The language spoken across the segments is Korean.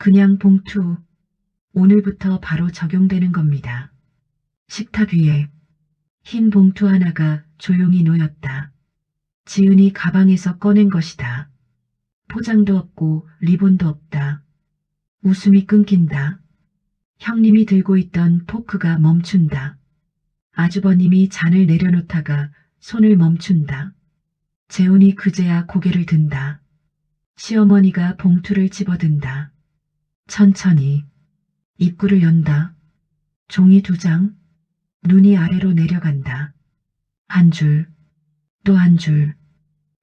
그냥 봉투. 오늘부터 바로 적용되는 겁니다. 식탁 위에 흰 봉투 하나가 조용히 놓였다. 지은이 가방에서 꺼낸 것이다. 포장도 없고 리본도 없다. 웃음이 끊긴다. 형님이 들고 있던 포크가 멈춘다. 아주버님이 잔을 내려놓다가 손을 멈춘다. 재훈이 그제야 고개를 든다. 시어머니가 봉투를 집어든다. 천천히 입구를 연다. 종이 2장, 눈이 아래로 내려간다. 한 줄, 또 한 줄,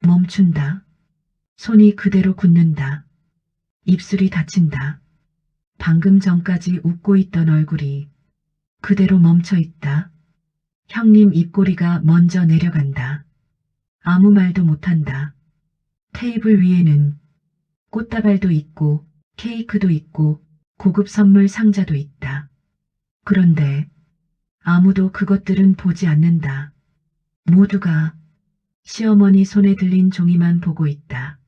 멈춘다. 손이 그대로 굳는다. 입술이 닫힌다. 방금 전까지 웃고 있던 얼굴이 그대로 멈춰 있다. 형님 입꼬리가 먼저 내려간다. 아무 말도 못한다. 테이블 위에는 꽃다발도 있고 케이크도 있고 고급 선물 상자도 있다. 그런데 아무도 그것들은 보지 않는다. 모두가 시어머니 손에 들린 종이만 보고 있다.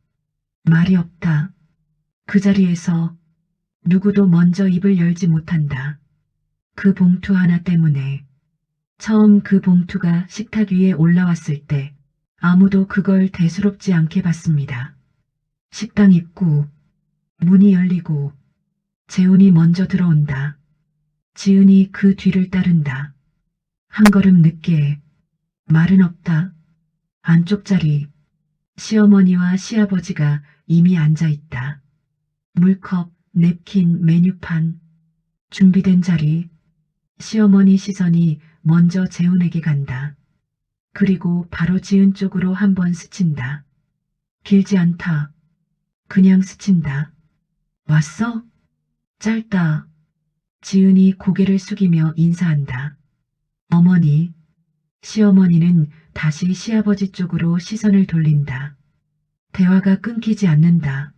말이 없다. 그 자리에서 누구도 먼저 입을 열지 못한다. 그 봉투 하나 때문에. 처음 그 봉투가 식탁 위에 올라왔을 때 아무도 그걸 대수롭지 않게 봤습니다. 식당 입구, 문이 열리고 재훈이 먼저 들어온다. 지은이 그 뒤를 따른다. 한 걸음 늦게. 말은 없다. 안쪽 자리. 시어머니와 시아버지가 이미 앉아있다. 물컵, 냅킨, 메뉴판. 준비된 자리. 시어머니 시선이 먼저 재훈에게 간다. 그리고 바로 지은 쪽으로 한번 스친다. 길지 않다. 그냥 스친다. 왔어? 짧다. 지은이 고개를 숙이며 인사한다. 어머니. 시어머니는 다시 시아버지 쪽으로 시선을 돌린다. 대화가 끊기지 않는다.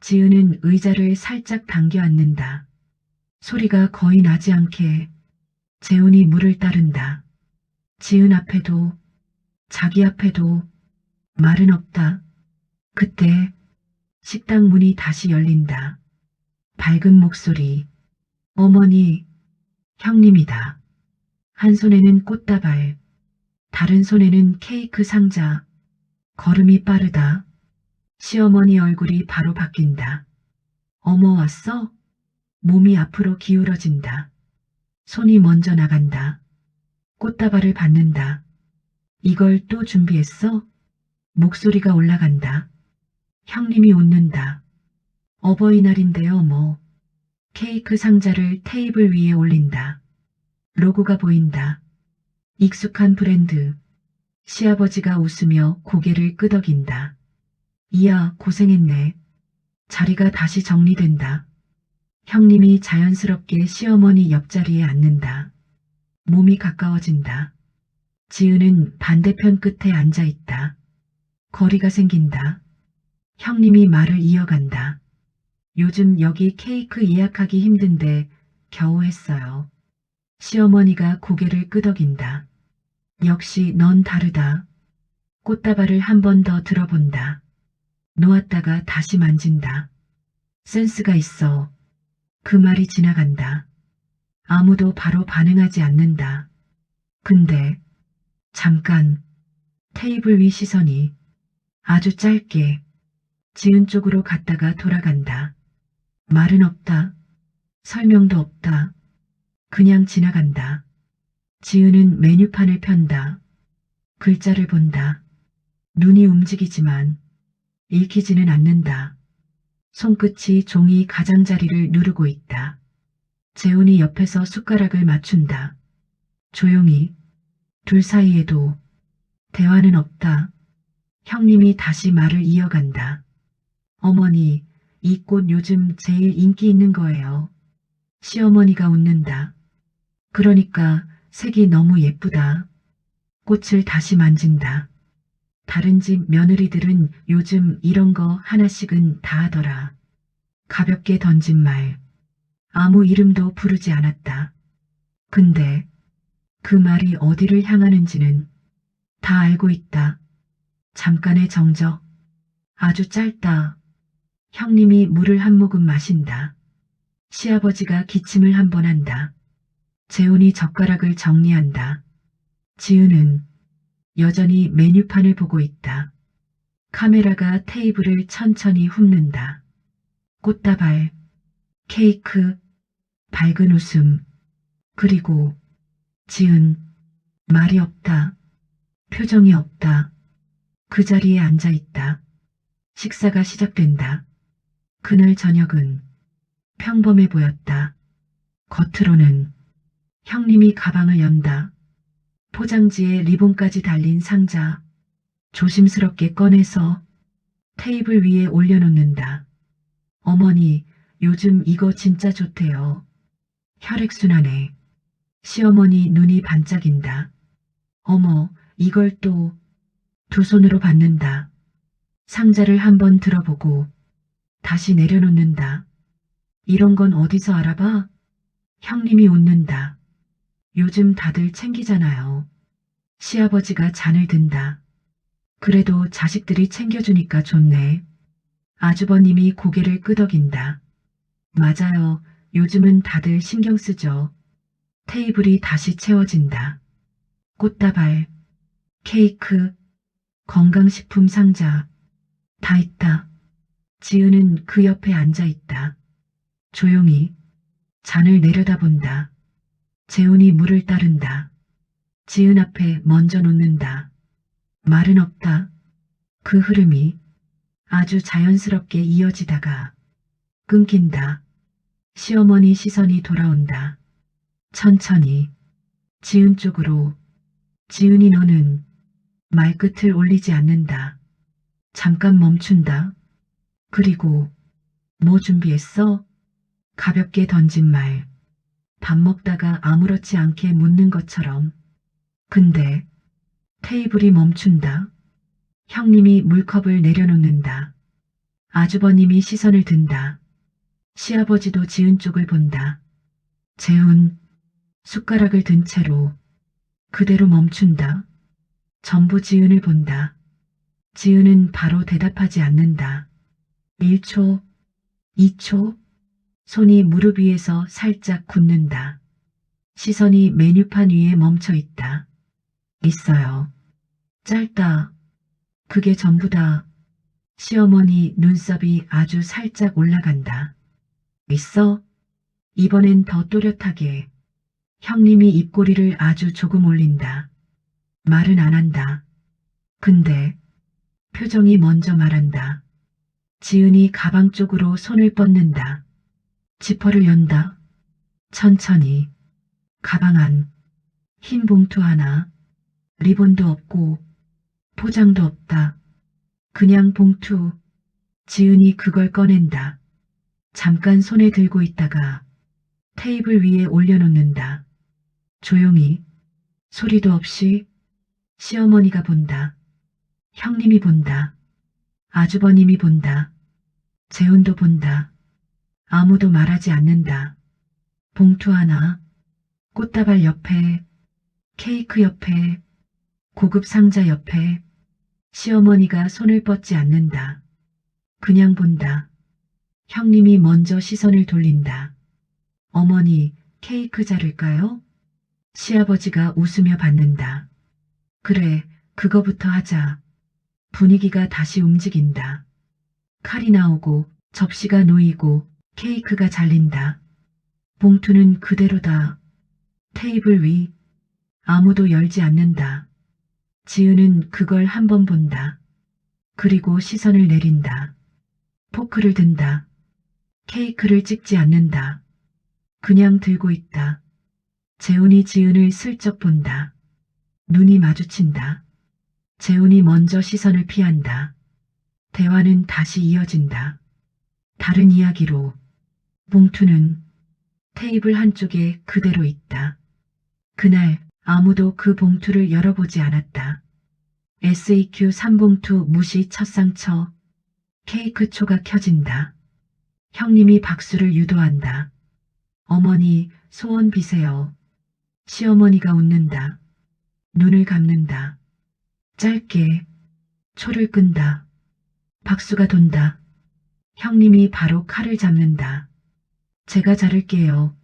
지은은 의자를 살짝 당겨 앉는다. 소리가 거의 나지 않게. 재훈이 물을 따른다. 지은 앞에도 자기 앞에도 말은 없다. 그때 식당 문이 다시 열린다. 밝은 목소리. 어머니, 형님이다. 한 손에는 꽃다발, 다른 손에는 케이크 상자. 걸음이 빠르다. 시어머니 얼굴이 바로 바뀐다. 어머 왔어? 몸이 앞으로 기울어진다. 손이 먼저 나간다. 꽃다발을 받는다. 이걸 또 준비했어? 목소리가 올라간다. 형님이 웃는다. 어버이날인데요 뭐. 케이크 상자를 테이블 위에 올린다. 로고가 보인다. 익숙한 브랜드. 시아버지가 웃으며 고개를 끄덕인다. 이야 고생했네. 자리가 다시 정리된다. 형님이 자연스럽게 시어머니 옆자리에 앉는다. 몸이 가까워진다. 지은은 반대편 끝에 앉아있다. 거리가 생긴다. 형님이 말을 이어간다. 요즘 여기 케이크 예약하기 힘든데 겨우 했어요. 시어머니가 고개를 끄덕인다. 역시 넌 다르다. 꽃다발을 한 번 더 들어본다. 놓았다가 다시 만진다. 센스가 있어. 그 말이 지나간다. 아무도 바로 반응하지 않는다. 근데 잠깐 테이블 위 시선이 아주 짧게 지은 쪽으로 갔다가 돌아간다. 말은 없다. 설명도 없다. 그냥 지나간다. 지은은 메뉴판을 편다. 글자를 본다. 눈이 움직이지만 읽히지는 않는다. 손끝이 종이 가장자리를 누르고 있다. 재훈이 옆에서 숟가락을 맞춘다. 조용히. 둘 사이에도 대화는 없다. 형님이 다시 말을 이어간다. 어머니, 이 꽃 요즘 제일 인기 있는 거예요. 시어머니가 웃는다. 그러니까 색이 너무 예쁘다. 꽃을 다시 만진다. 다른 집 며느리들은 요즘 이런 거 하나씩은 다 하더라. 가볍게 던진 말. 아무 이름도 부르지 않았다. 근데 그 말이 어디를 향하는지는 다 알고 있다. 잠깐의 정적. 아주 짧다. 형님이 물을 한 모금 마신다. 시아버지가 기침을 한 번 한다. 재훈이 젓가락을 정리한다. 지은은 여전히 메뉴판을 보고 있다. 카메라가 테이블을 천천히 훑는다. 꽃다발, 케이크, 밝은 웃음, 그리고 지은, 말이 없다. 표정이 없다. 그 자리에 앉아 있다. 식사가 시작된다. 그날 저녁은 평범해 보였다. 겉으로는 형님이 가방을 연다. 포장지에 리본까지 달린 상자, 조심스럽게 꺼내서 테이블 위에 올려놓는다. 어머니, 요즘 이거 진짜 좋대요. 혈액순환에. 시어머니 눈이 반짝인다. 어머, 이걸 또 두 손으로 받는다. 상자를 한번 들어보고 다시 내려놓는다. 이런 건 어디서 알아봐? 형님이 웃는다. 요즘 다들 챙기잖아요. 시아버지가 잔을 든다. 그래도 자식들이 챙겨주니까 좋네. 아주버님이 고개를 끄덕인다. 맞아요. 요즘은 다들 신경 쓰죠. 테이블이 다시 채워진다. 꽃다발, 케이크, 건강식품 상자, 다 있다. 지은은 그 옆에 앉아 있다. 조용히 잔을 내려다본다. 재훈이 물을 따른다. 지은 앞에 먼저 놓는다. 말은 없다. 그 흐름이 아주 자연스럽게 이어지다가 끊긴다. 시어머니 시선이 돌아온다. 천천히 지은 쪽으로. 지은이 너는 말끝을 올리지 않는다. 잠깐 멈춘다. 그리고 뭐 준비했어? 가볍게 던진 말. 밥 먹다가 아무렇지 않게 묻는 것처럼. 근데 테이블이 멈춘다. 형님이 물컵을 내려놓는다. 아주버님이 시선을 든다. 시아버지도 지은 쪽을 본다. 재훈, 숟가락을 든 채로 그대로 멈춘다. 전부 지은을 본다. 지은은 바로 대답하지 않는다. 1초, 2초, 손이 무릎 위에서 살짝 굳는다. 시선이 메뉴판 위에 멈춰 있다. 있어요. 짧다. 그게 전부다. 시어머니 눈썹이 아주 살짝 올라간다. 있어? 이번엔 더 또렷하게. 형님이 입꼬리를 아주 조금 올린다. 말은 안 한다. 근데 표정이 먼저 말한다. 지은이 가방 쪽으로 손을 뻗는다. 지퍼를 연다. 천천히. 가방 안. 흰 봉투 하나. 리본도 없고 포장도 없다. 그냥 봉투. 지은이 그걸 꺼낸다. 잠깐 손에 들고 있다가 테이블 위에 올려놓는다. 조용히. 소리도 없이. 시어머니가 본다. 형님이 본다. 아주버님이 본다. 재훈도 본다. 아무도 말하지 않는다. 봉투 하나, 꽃다발 옆에, 케이크 옆에, 고급 상자 옆에. 시어머니가 손을 뻗지 않는다. 그냥 본다. 형님이 먼저 시선을 돌린다. 어머니, 케이크 자를까요? 시아버지가 웃으며 받는다. 그래, 그거부터 하자. 분위기가 다시 움직인다. 칼이 나오고 접시가 놓이고 케이크가 잘린다. 봉투는 그대로다. 테이블 위. 아무도 열지 않는다. 지은은 그걸 한번 본다. 그리고 시선을 내린다. 포크를 든다. 케이크를 찍지 않는다. 그냥 들고 있다. 재훈이 지은을 슬쩍 본다. 눈이 마주친다. 재훈이 먼저 시선을 피한다. 대화는 다시 이어진다. 다른 이야기로. 봉투는 테이블 한쪽에 그대로 있다. 그날 아무도 그 봉투를 열어보지 않았다. SEQ 3봉투 무시 첫 상처. 케이크 초가 켜진다. 형님이 박수를 유도한다. 어머니, 소원 비세요. 시어머니가 웃는다. 눈을 감는다. 짧게 초를 끈다. 박수가 돈다. 형님이 바로 칼을 잡는다. 제가 자를게요.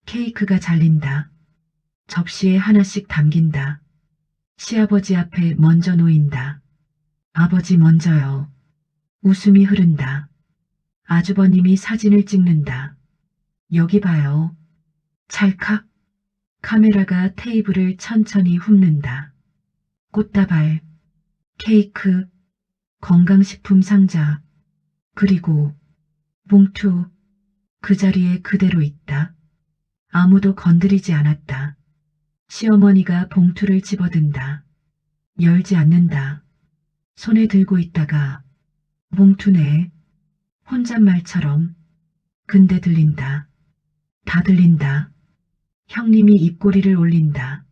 케이크가 잘린다. 접시에 하나씩 담긴다. 시아버지 앞에 먼저 놓인다. 아버지 먼저요. 웃음이 흐른다. 아주버님이 사진을 찍는다. 여기 봐요. 찰칵. 카메라가 테이블을 천천히 훑는다. 꽃다발, 케이크, 건강식품 상자, 그리고 봉투. 그 자리에 그대로 있다. 아무도 건드리지 않았다. 시어머니가 봉투를 집어든다. 열지 않는다. 손에 들고 있다가 봉투네. 혼잣말처럼. 근데 들린다. 다 들린다. 형님이 입꼬리를 올린다.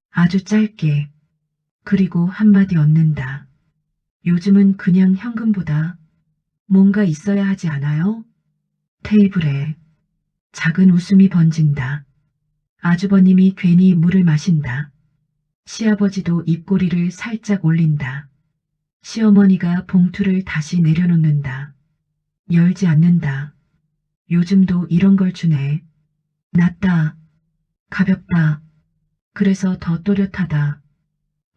아주 짧게. 그리고 한마디 얻는다. 요즘은 그냥 현금보다 뭔가 있어야 하지 않아요? 테이블에 작은 웃음이 번진다. 아주버님이 괜히 물을 마신다. 시아버지도 입꼬리를 살짝 올린다. 시어머니가 봉투를 다시 내려놓는다. 열지 않는다. 요즘도 이런 걸 주네. 낫다. 가볍다. 그래서 더 또렷하다.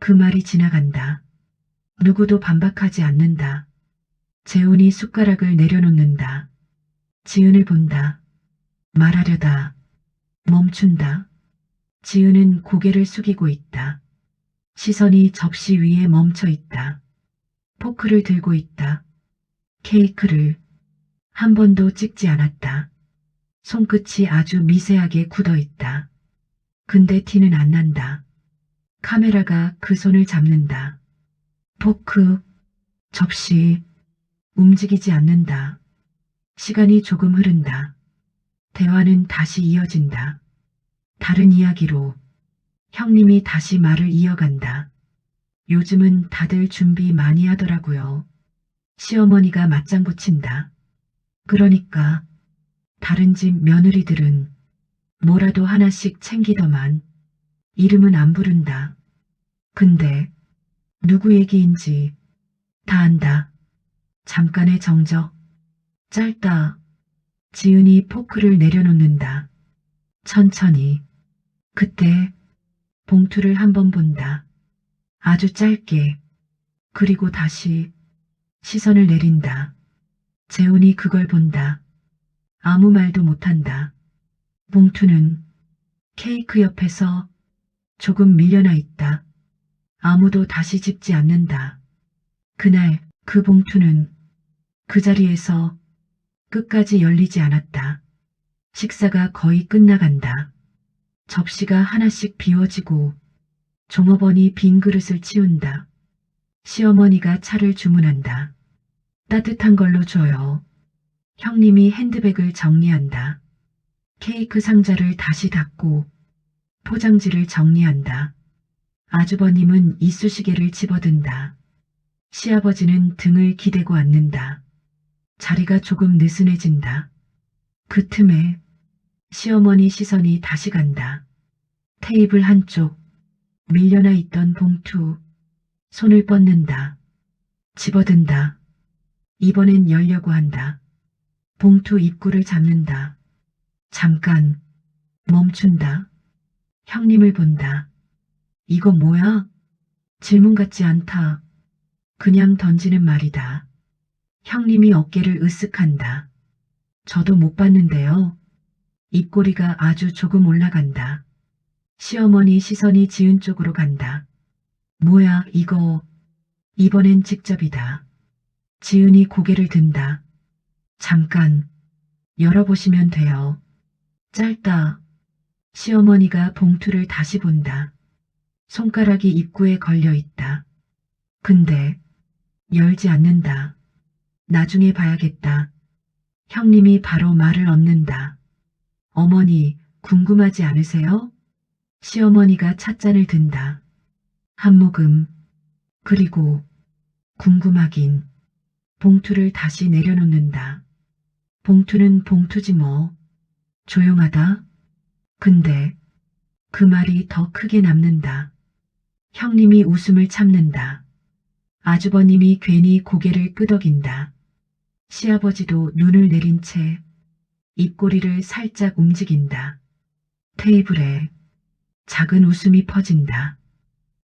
그 말이 지나간다. 누구도 반박하지 않는다. 재훈이 숟가락을 내려놓는다. 지은을 본다. 말하려다. 멈춘다. 지은은 고개를 숙이고 있다. 시선이 접시 위에 멈춰 있다. 포크를 들고 있다. 케이크를 한 번도 찍지 않았다. 손끝이 아주 미세하게 굳어 있다. 근데 티는 안 난다. 카메라가 그 손을 잡는다. 포크, 접시, 움직이지 않는다. 시간이 조금 흐른다. 대화는 다시 이어진다. 다른 이야기로. 형님이 다시 말을 이어간다. 요즘은 다들 준비 많이 하더라고요. 시어머니가 맞장 붙인다. 그러니까 다른 집 며느리들은 뭐라도 하나씩 챙기더만 이름은 안 부른다. 근데 누구 얘기인지 다 안다. 잠깐의 정적. 짧다. 지은이 포크를 내려놓는다. 천천히. 그때 봉투를 한번 본다. 아주 짧게. 그리고 다시 시선을 내린다. 재훈이 그걸 본다. 아무 말도 못한다. 봉투는 케이크 옆에서 조금 밀려나 있다. 아무도 다시 집지 않는다. 그날 그 봉투는 그 자리에서 끝까지 열리지 않았다. 식사가 거의 끝나간다. 접시가 하나씩 비워지고 종업원이 빈 그릇을 치운다. 시어머니가 차를 주문한다. 따뜻한 걸로 줘요. 형님이 핸드백을 정리한다. 케이크 상자를 다시 닫고 포장지를 정리한다. 아주버님은 이쑤시개를 집어든다. 시아버지는 등을 기대고 앉는다. 자리가 조금 느슨해진다. 그 틈에 시어머니 시선이 다시 간다. 테이블 한쪽, 밀려나 있던 봉투, 손을 뻗는다. 집어든다. 이번엔 열려고 한다. 봉투 입구를 잡는다. 잠깐 멈춘다. 형님을 본다. 이거 뭐야? 질문 같지 않다. 그냥 던지는 말이다. 형님이 어깨를 으쓱한다. 저도 못 봤는데요. 입꼬리가 아주 조금 올라간다. 시어머니 시선이 지은 쪽으로 간다. 뭐야 이거. 이번엔 직접이다. 지은이 고개를 든다. 잠깐 열어보시면 돼요. 짧다. 시어머니가 봉투를 다시 본다. 손가락이 입구에 걸려 있다. 근데 열지 않는다. 나중에 봐야겠다. 형님이 바로 말을 얻는다. 어머니, 궁금하지 않으세요? 시어머니가 찻잔을 든다. 한 모금. 그리고 궁금하긴. 봉투를 다시 내려놓는다. 봉투는 봉투지 뭐. 조용하다. 근데 그 말이 더 크게 남는다. 형님이 웃음을 참는다. 아주버님이 괜히 고개를 끄덕인다. 시아버지도 눈을 내린 채 입꼬리를 살짝 움직인다. 테이블에 작은 웃음이 퍼진다.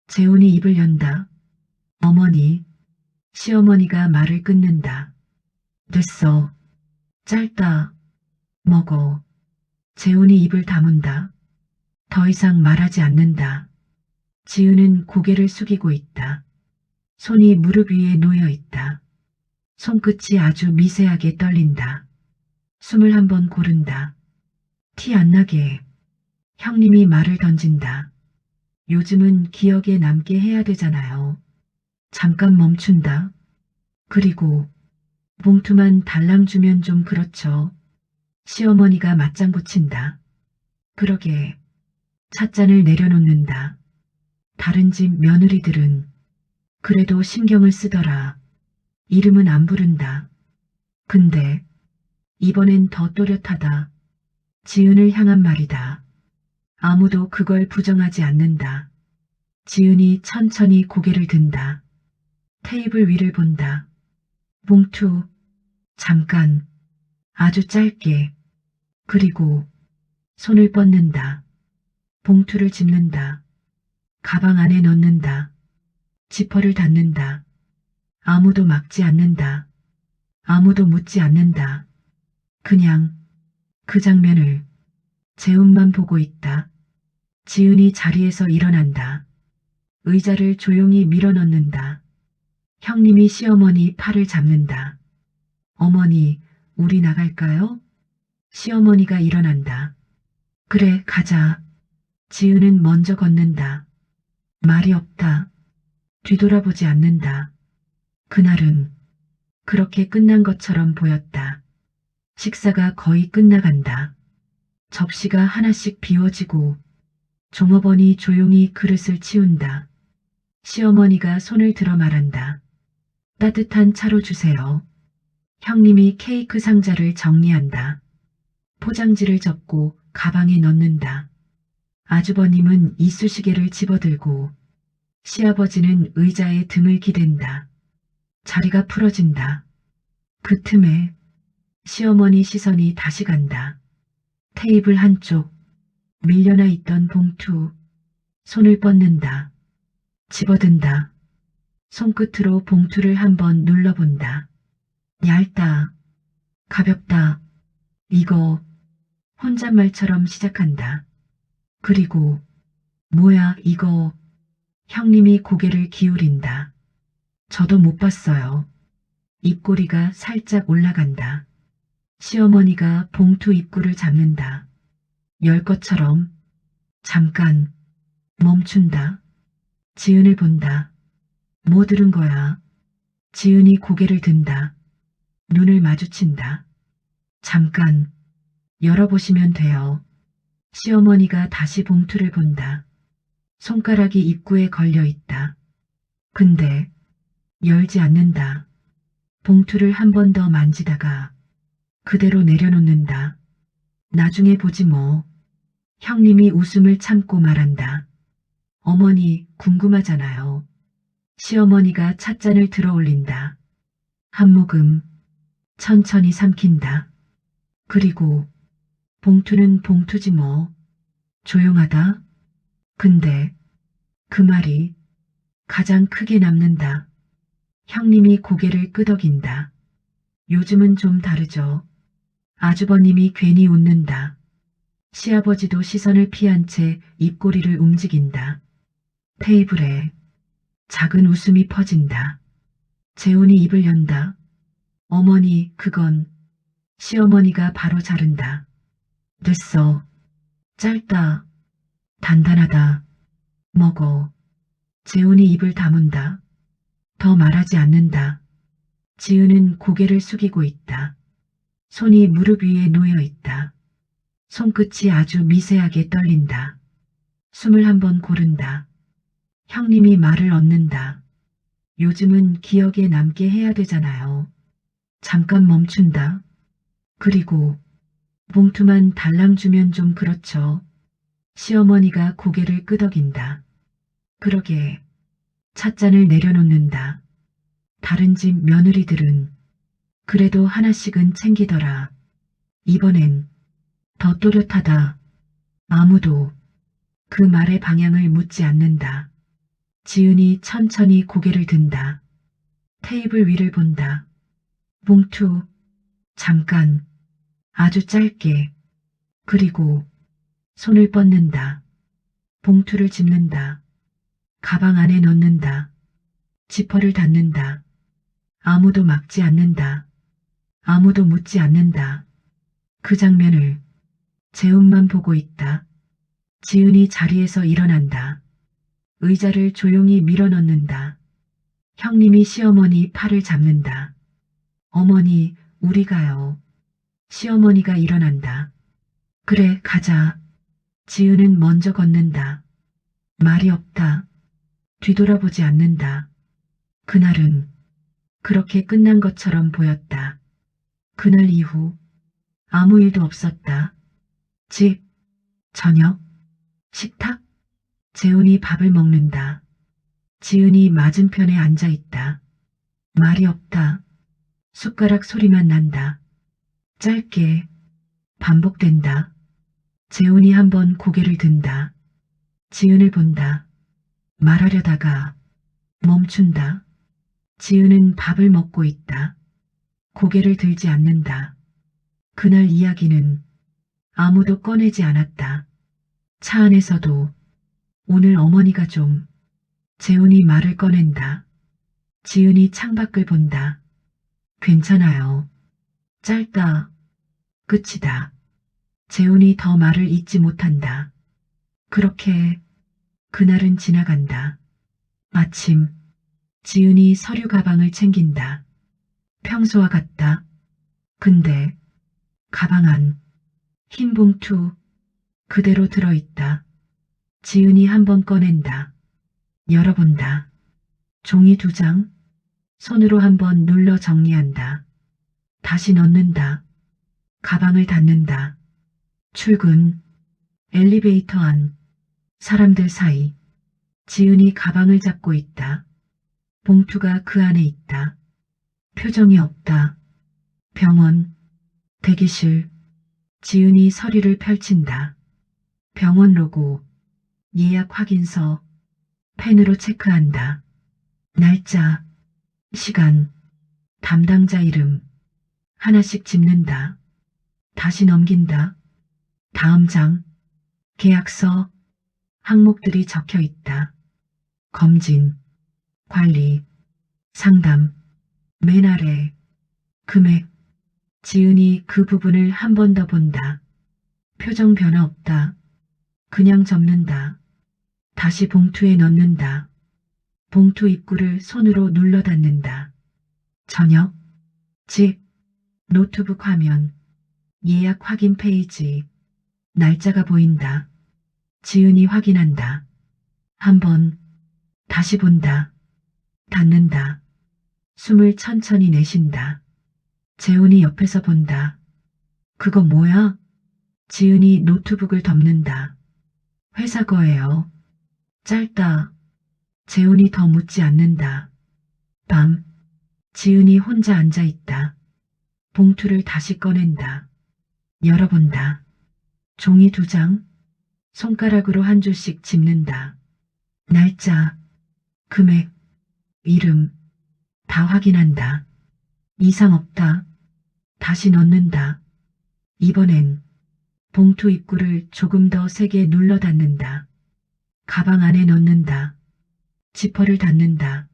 재훈이 입을 연다. 어머니, 시어머니가 말을 끊는다. 됐어. 짧다. 먹어. 재훈이 입을 다문다. 더 이상 말하지 않는다. 지은은 고개를 숙이고 있다. 손이 무릎 위에 놓여 있다. 손끝이 아주 미세하게 떨린다. 숨을 한번 고른다. 티 안 나게. 형님이 말을 던진다. 요즘은 기억에 남게 해야 되잖아요. 잠깐 멈춘다. 그리고 봉투만 달랑 주면 좀 그렇죠. 시어머니가 맞장구 친다. 그러게. 찻잔을 내려놓는다. 다른 집 며느리들은 그래도 신경을 쓰더라. 이름은 안 부른다. 근데 이번엔 더 또렷하다. 지은을 향한 말이다. 아무도 그걸 부정하지 않는다. 지은이 천천히 고개를 든다. 테이블 위를 본다. 봉투. 잠깐. 아주 짧게. 그리고 손을 뻗는다. 봉투를 집는다. 가방 안에 넣는다. 지퍼를 닫는다. 아무도 막지 않는다. 아무도 묻지 않는다. 그냥 그 장면을 재훈만 보고 있다. 지은이 자리에서 일어난다. 의자를 조용히 밀어넣는다. 형님이 시어머니 팔을 잡는다. 어머니, 우리 나갈까요? 시어머니가 일어난다. 그래, 가자. 지은은 먼저 걷는다. 말이 없다. 뒤돌아보지 않는다. 그날은 그렇게 끝난 것처럼 보였다. 식사가 거의 끝나간다. 접시가 하나씩 비워지고 종업원이 조용히 그릇을 치운다. 시어머니가 손을 들어 말한다. 따뜻한 차로 주세요. 형님이 케이크 상자를 정리한다. 포장지를 접고 가방에 넣는다. 아주버님은 이쑤시개를 집어들고 시아버지는 의자에 등을 기댄다. 자리가 풀어진다. 그 틈에 시어머니 시선이 다시 간다. 테이블 한쪽, 밀려나 있던 봉투, 손을 뻗는다. 집어든다. 손끝으로 봉투를 한번 눌러본다. 얇다. 가볍다. 이거 혼잣말처럼 시작한다. 그리고 뭐야 이거. 형님이 고개를 기울인다. 저도 못 봤어요. 입꼬리가 살짝 올라간다. 시어머니가 봉투 입구를 잡는다. 열 것처럼. 잠깐. 멈춘다. 지은을 본다. 뭐 들은 거야? 지은이 고개를 든다. 눈을 마주친다. 잠깐. 열어보시면 돼요. 시어머니가 다시 봉투를 본다. 손가락이 입구에 걸려 있다. 근데 열지 않는다. 봉투를 한 번 더 만지다가 그대로 내려놓는다. 나중에 보지 뭐. 형님이 웃음을 참고 말한다. 어머니 궁금하잖아요. 시어머니가 찻잔을 들어 올린다. 한 모금 천천히 삼킨다. 그리고 봉투는 봉투지 뭐. 조용하다. 근데 그 말이 가장 크게 남는다. 형님이 고개를 끄덕인다. 요즘은 좀 다르죠. 아주버님이 괜히 웃는다. 시아버지도 시선을 피한 채 입꼬리를 움직인다. 테이블에 작은 웃음이 퍼진다. 재훈이 입을 연다. 어머니, 그건. 시어머니가 바로 자른다. 됐어. 짧다. 단단하다. 먹어. 재훈이 입을 다문다. 더 말하지 않는다. 지은은 고개를 숙이고 있다. 손이 무릎 위에 놓여 있다. 손끝이 아주 미세하게 떨린다. 숨을 한번 고른다. 형님이 말을 얻는다. 요즘은 기억에 남게 해야 되잖아요. 잠깐 멈춘다. 그리고 봉투만 달랑 주면 좀 그렇죠. 시어머니가 고개를 끄덕인다. 그러게. 찻잔을 내려놓는다. 다른 집 며느리들은 그래도 하나씩은 챙기더라. 이번엔 더 또렷하다. 아무도 그 말의 방향을 묻지 않는다. 지은이 천천히 고개를 든다. 테이블 위를 본다. 봉투, 잠깐, 아주 짧게, 그리고 손을 뻗는다. 봉투를 집는다. 가방 안에 넣는다. 지퍼를 닫는다. 아무도 막지 않는다. 아무도 묻지 않는다. 그 장면을 재훈만 보고 있다. 지은이 자리에서 일어난다. 의자를 조용히 밀어넣는다. 형님이 시어머니 팔을 잡는다. 어머니, 우리 가요. 시어머니가 일어난다. 그래, 가자. 지은은 먼저 걷는다. 말이 없다. 뒤돌아보지 않는다. 그날은 그렇게 끝난 것처럼 보였다. 그날 이후 아무 일도 없었다. 집, 저녁, 식탁, 재훈이 밥을 먹는다. 지은이 맞은편에 앉아있다. 말이 없다. 숟가락 소리만 난다. 짧게 반복된다. 재훈이 한번 고개를 든다. 지은을 본다. 말하려다가 멈춘다. 지은은 밥을 먹고 있다. 고개를 들지 않는다. 그날 이야기는 아무도 꺼내지 않았다. 차 안에서도 오늘 어머니가 좀. 재훈이 말을 꺼낸다. 지은이 창밖을 본다. 괜찮아요. 짧다. 끝이다. 재훈이 더 말을 잇지 못한다. 그렇게 그날은 지나간다. 아침, 지은이 서류 가방을 챙긴다. 평소와 같다. 근데 가방 안, 흰 봉투 그대로 들어있다. 지은이 한번 꺼낸다. 열어본다. 종이 2장, 손으로 한번 눌러 정리한다. 다시 넣는다. 가방을 닫는다. 출근, 엘리베이터 안, 사람들 사이. 지은이 가방을 잡고 있다. 봉투가 그 안에 있다. 표정이 없다. 병원, 대기실. 지은이 서류를 펼친다. 병원 로고, 예약 확인서, 펜으로 체크한다. 날짜, 시간, 담당자 이름. 하나씩 짚는다. 다시 넘긴다. 다음 장, 계약서, 항목들이 적혀 있다. 검진, 관리, 상담, 맨 아래, 금액. 지은이 그 부분을 한 번 더 본다. 표정 변화 없다. 그냥 접는다. 다시 봉투에 넣는다. 봉투 입구를 손으로 눌러 닫는다. 저녁, 집, 노트북 화면, 예약 확인 페이지, 날짜가 보인다. 지은이 확인한다. 한 번, 다시 본다. 닫는다. 숨을 천천히 내쉰다. 재훈이 옆에서 본다. 그거 뭐야? 지은이 노트북을 덮는다. 회사 거예요. 짧다. 재훈이 더 묻지 않는다. 밤, 지은이 혼자 앉아있다. 봉투를 다시 꺼낸다. 열어본다. 종이 2장, 손가락으로 한 줄씩 짚는다. 날짜, 금액, 이름, 다 확인한다. 이상 없다. 다시 넣는다. 이번엔 봉투 입구를 조금 더 세게 눌러 닫는다. 가방 안에 넣는다. 지퍼를 닫는다.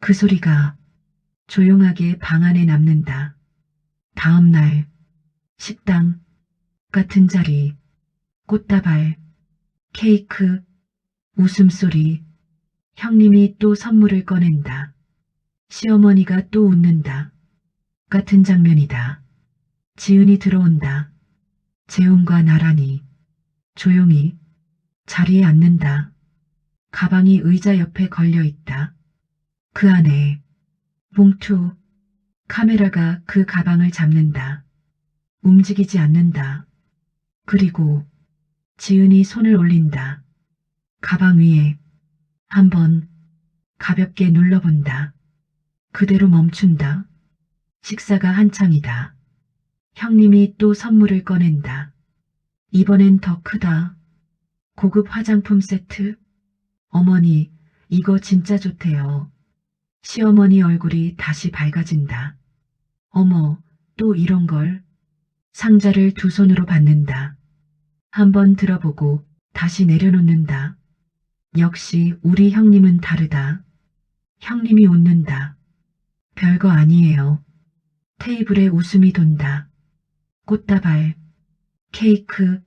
그 소리가 조용하게 방 안에 남는다. 다음 날, 식당, 같은 자리, 꽃다발, 케이크, 웃음소리, 형님이 또 선물을 꺼낸다. 시어머니가 또 웃는다. 같은 장면이다. 지은이 들어온다. 재훈과 나란히, 조용히, 자리에 앉는다. 가방이 의자 옆에 걸려 있다. 그 안에, 봉투, 카메라가 그 가방을 잡는다. 움직이지 않는다. 그리고 지은이 손을 올린다. 가방 위에 한번 가볍게 눌러본다. 그대로 멈춘다. 식사가 한창이다. 형님이 또 선물을 꺼낸다. 이번엔 더 크다. 고급 화장품 세트? 어머니, 이거 진짜 좋대요. 시어머니 얼굴이 다시 밝아진다. 어머, 또 이런 걸. 상자를 두 손으로 받는다. 한번 들어보고 다시 내려놓는다. 역시 우리 형님은 다르다. 형님이 웃는다. 별거 아니에요. 테이블에 웃음이 돈다. 꽃다발, 케이크,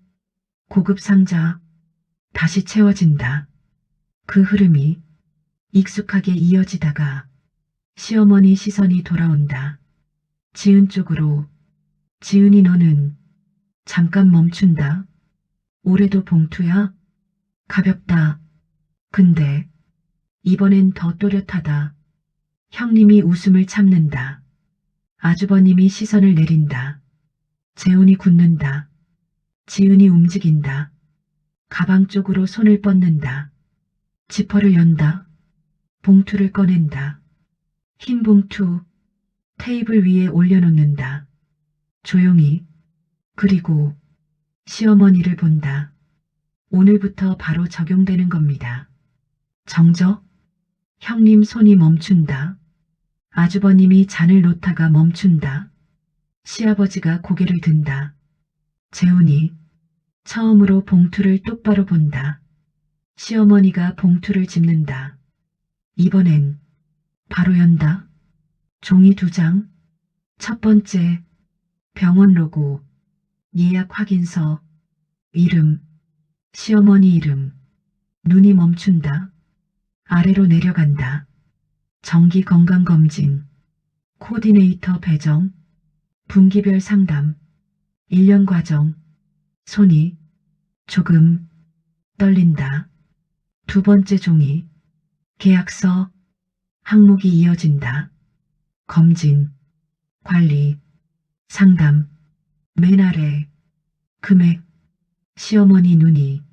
고급 상자, 다시 채워진다. 그 흐름이 익숙하게 이어지다가 시어머니 시선이 돌아온다. 지은 쪽으로. 지은이 너는 잠깐 멈춘다. 올해도 봉투야? 가볍다. 근데 이번엔 더 또렷하다. 형님이 웃음을 참는다. 아주버님이 시선을 내린다. 재훈이 굳는다. 지은이 움직인다. 가방 쪽으로 손을 뻗는다. 지퍼를 연다. 봉투를 꺼낸다. 흰 봉투, 테이블 위에 올려놓는다. 조용히. 그리고 시어머니를 본다. 오늘부터 바로 적용되는 겁니다. 정적? 형님 손이 멈춘다. 아주버님이 잔을 놓다가 멈춘다. 시아버지가 고개를 든다. 재훈이 처음으로 봉투를 똑바로 본다. 시어머니가 봉투를 집는다. 이번엔 바로 연다. 종이 2장. 첫 번째, 병원 로고, 예약 확인서, 이름, 시어머니 이름. 눈이 멈춘다. 아래로 내려간다. 정기 건강검진, 코디네이터 배정, 분기별 상담, 1년 과정. 손이 조금 떨린다. 두 번째 종이, 계약서, 항목이 이어진다. 검진, 관리, 상담, 맨 아래, 금액. 시어머니 눈이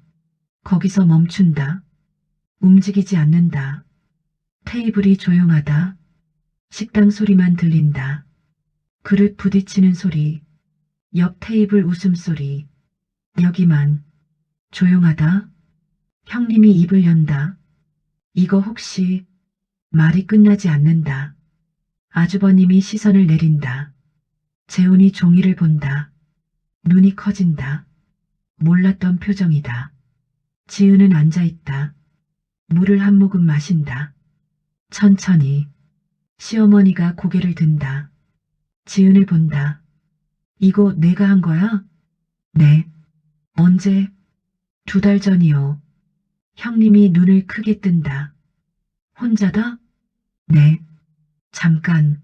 거기서 멈춘다. 움직이지 않는다. 테이블이 조용하다. 식당 소리만 들린다. 그릇 부딪히는 소리, 옆 테이블 웃음소리. 여기만 조용하다. 형님이 입을 연다. 이거 혹시 말이 끝나지 않는다. 아주버님이 시선을 내린다. 재훈이 종이를 본다. 눈이 커진다. 몰랐던 표정이다. 지은은 앉아있다. 물을 한 모금 마신다. 천천히. 시어머니가 고개를 든다. 지은을 본다. 이거 내가 한 거야? 네. 언제? 2달 전이요. 형님이 눈을 크게 뜬다. 혼자다? 네. 잠깐.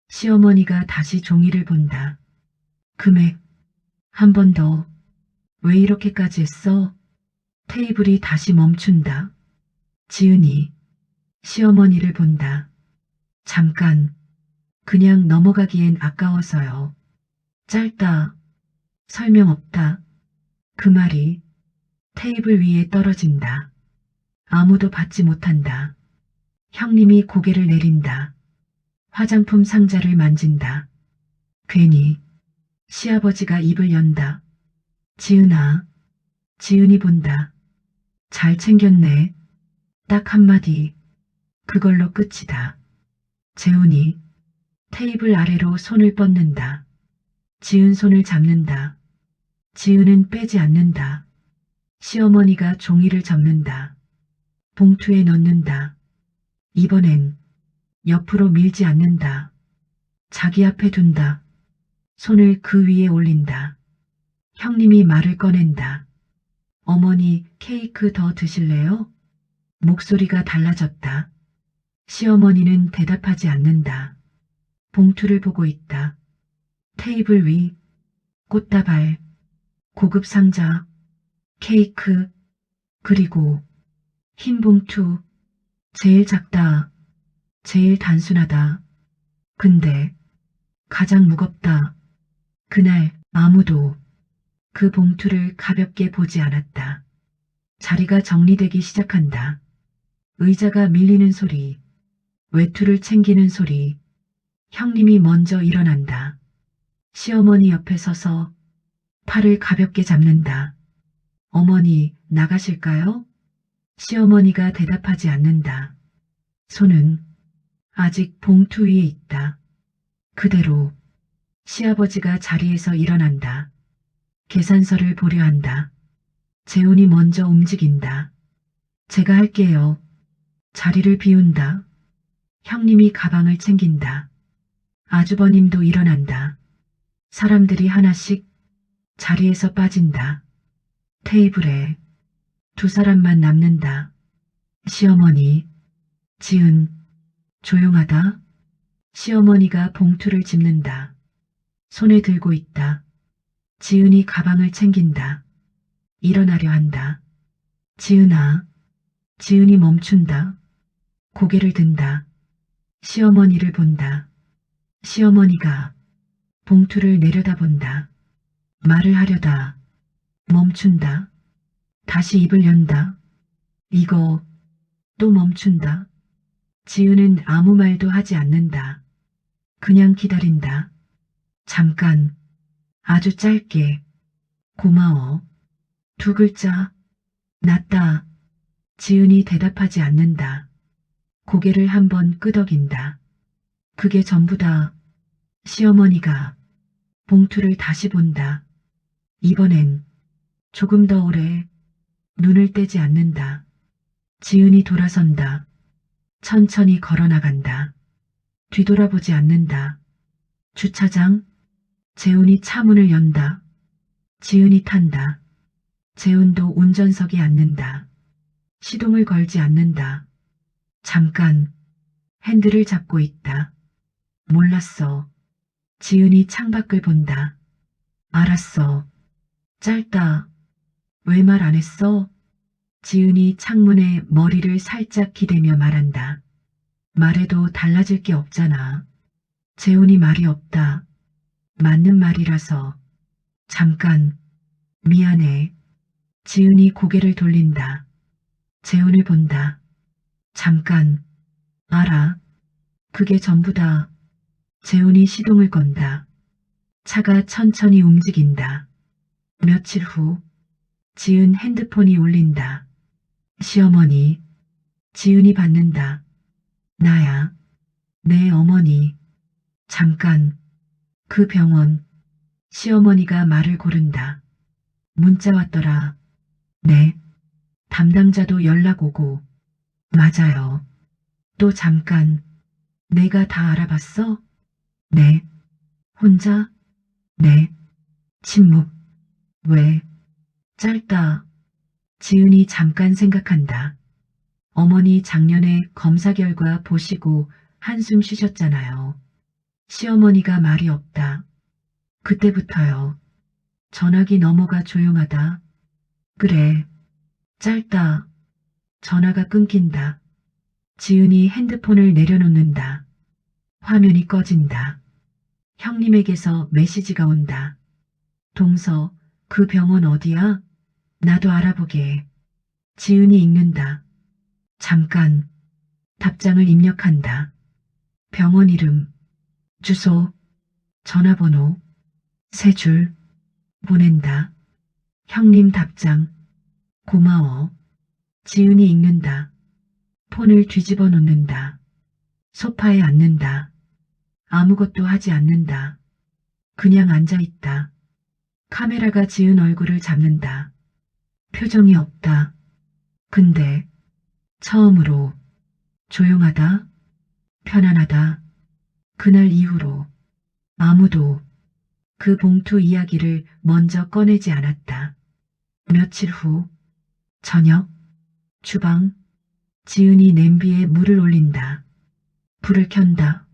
시어머니가 다시 종이를 본다. 금액. 한 번 더. 왜 이렇게까지 했어? 테이블이 다시 멈춘다. 지은이 시어머니를 본다. 잠깐. 그냥 넘어가기엔 아까워서요. 짧다. 설명 없다. 그 말이 테이블 위에 떨어진다. 아무도 받지 못한다. 형님이 고개를 내린다. 화장품 상자를 만진다. 괜히. 시아버지가 입을 연다. 지은아. 지은이 본다. 잘 챙겼네. 딱 한마디. 그걸로 끝이다. 재훈이 테이블 아래로 손을 뻗는다. 지은 손을 잡는다. 지은은 빼지 않는다. 시어머니가 종이를 접는다. 봉투에 넣는다. 이번엔 옆으로 밀지 않는다. 자기 앞에 둔다. 손을 그 위에 올린다. 형님이 말을 꺼낸다. 어머니, 케이크 더 드실래요? 목소리가 달라졌다. 시어머니는 대답하지 않는다. 봉투를 보고 있다. 테이블 위, 꽃다발, 고급 상자, 케이크, 그리고 흰 봉투. 제일 작다. 제일 단순하다. 근데 가장 무겁다. 그날 아무도 그 봉투를 가볍게 보지 않았다. 자리가 정리되기 시작한다. 의자가 밀리는 소리, 외투를 챙기는 소리, 형님이 먼저 일어난다. 시어머니 옆에 서서 팔을 가볍게 잡는다. 어머니, 나가실까요? 시어머니가 대답하지 않는다. 손은 아직 봉투 위에 있다. 그대로 시아버지가 자리에서 일어난다. 계산서를 보려 한다. 재훈이 먼저 움직인다. 제가 할게요. 자리를 비운다. 형님이 가방을 챙긴다. 아주버님도 일어난다. 사람들이 하나씩 자리에서 빠진다. 테이블에 두 사람만 남는다. 시어머니, 지은, 조용하다. 시어머니가 봉투를 집는다. 손에 들고 있다. 지은이 가방을 챙긴다. 일어나려 한다. 지은아. 지은이 멈춘다. 고개를 든다. 시어머니를 본다. 시어머니가 봉투를 내려다본다. 말을 하려다 멈춘다. 다시 입을 연다. 이거 또 멈춘다. 지은은 아무 말도 하지 않는다. 그냥 기다린다. 잠깐, 아주 짧게. 고마워. 두 글자. 낫다. 지은이 대답하지 않는다. 고개를 한번 끄덕인다. 그게 전부다. 시어머니가 봉투를 다시 본다. 이번엔 조금 더 오래 눈을 떼지 않는다. 지은이 돌아선다. 천천히 걸어나간다. 뒤돌아보지 않는다. 주차장. 재훈이 차문을 연다. 지은이 탄다. 재훈도 운전석에 앉는다. 시동을 걸지 않는다. 잠깐 핸들을 잡고 있다. 몰랐어. 지은이 창밖을 본다. 알았어. 짧다. 왜 말 안 했어? 지은이 창문에 머리를 살짝 기대며 말한다. 말해도 달라질 게 없잖아. 재훈이 말이 없다. 맞는 말이라서. 잠깐. 미안해. 지은이 고개를 돌린다. 재훈을 본다. 잠깐. 알아. 그게 전부다. 재훈이 시동을 건다. 차가 천천히 움직인다. 며칠 후 지은 핸드폰이 울린다. 시어머니. 지은이 받는다. 나야. 네, 어머니. 잠깐. 그 병원. 시어머니가 말을 고른다. 문자 왔더라. 네. 담당자도 연락 오고. 맞아요. 또 잠깐. 내가 다 알아봤어? 네. 혼자? 네. 침묵. 왜? 짧다. 지은이 잠깐 생각한다. 어머니 작년에 검사 결과 보시고 한숨 쉬셨잖아요. 시어머니가 말이 없다. 그때부터요. 전화기 너머가 조용하다. 그래. 짧다. 전화가 끊긴다. 지은이 핸드폰을 내려놓는다. 화면이 꺼진다. 형님에게서 메시지가 온다. 동서, 그 병원 어디야? 나도 알아보게. 지은이 읽는다. 잠깐. 답장을 입력한다. 병원 이름, 주소, 전화번호, 세 줄. 보낸다. 형님 답장. 고마워. 지은이 읽는다. 폰을 뒤집어 놓는다. 소파에 앉는다. 아무것도 하지 않는다. 그냥 앉아있다. 카메라가 지은 얼굴을 잡는다. 표정이 없다. 근데 처음으로 조용하다. 편안하다. 그날 이후로 아무도 그 봉투 이야기를 먼저 꺼내지 않았다. 며칠 후 저녁 주방. 지은이 냄비에 물을 올린다. 불을 켠다.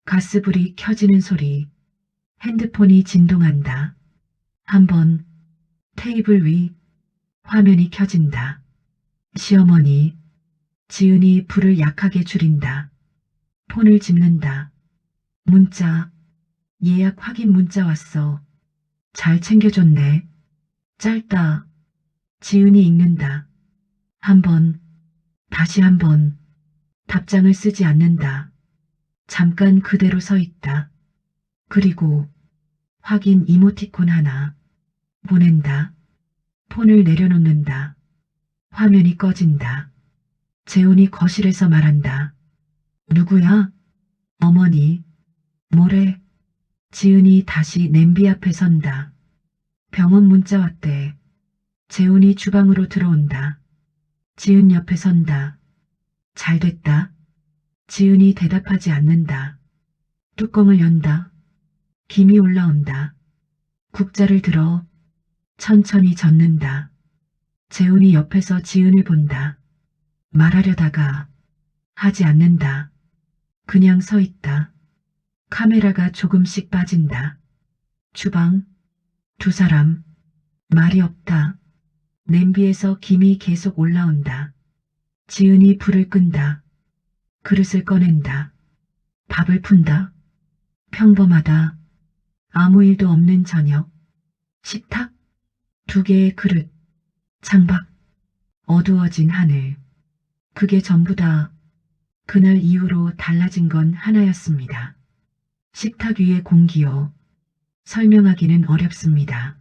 가스불이 켜지는 소리. 핸드폰이 진동한다. 한번 테이블 위 화면이 켜진다. 시어머니. 지은이 불을 약하게 줄인다. 폰을 집는다. 문자. 예약 확인 문자 왔어. 잘 챙겨줬네. 짧다. 지은이 읽는다. 한 번, 다시 한 번. 답장을 쓰지 않는다. 잠깐 그대로 서 있다. 그리고 확인 이모티콘 하나. 보낸다. 폰을 내려놓는다. 화면이 꺼진다. 재훈이 거실에서 말한다. 누구야? 어머니. 뭐래? 지은이 다시 냄비 앞에 선다. 병원 문자 왔대. 재훈이 주방으로 들어온다. 지은 옆에 선다. 잘 됐다. 지은이 대답하지 않는다. 뚜껑을 연다. 김이 올라온다. 국자를 들어 천천히 젓는다. 재훈이 옆에서 지은을 본다. 말하려다가 하지 않는다. 그냥 서 있다. 카메라가 조금씩 빠진다. 주방, 두 사람, 말이 없다. 냄비에서 김이 계속 올라온다. 지은이 불을 끈다. 그릇을 꺼낸다. 밥을 푼다. 평범하다. 아무 일도 없는 저녁. 식탁, 두 개의 그릇, 창밖, 어두워진 하늘. 그게 전부다. 그날 이후로 달라진 건 하나였습니다. 식탁 위의 공기요. 설명하기는 어렵습니다.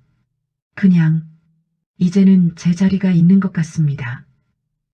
그냥 이제는 제자리가 있는 것 같습니다.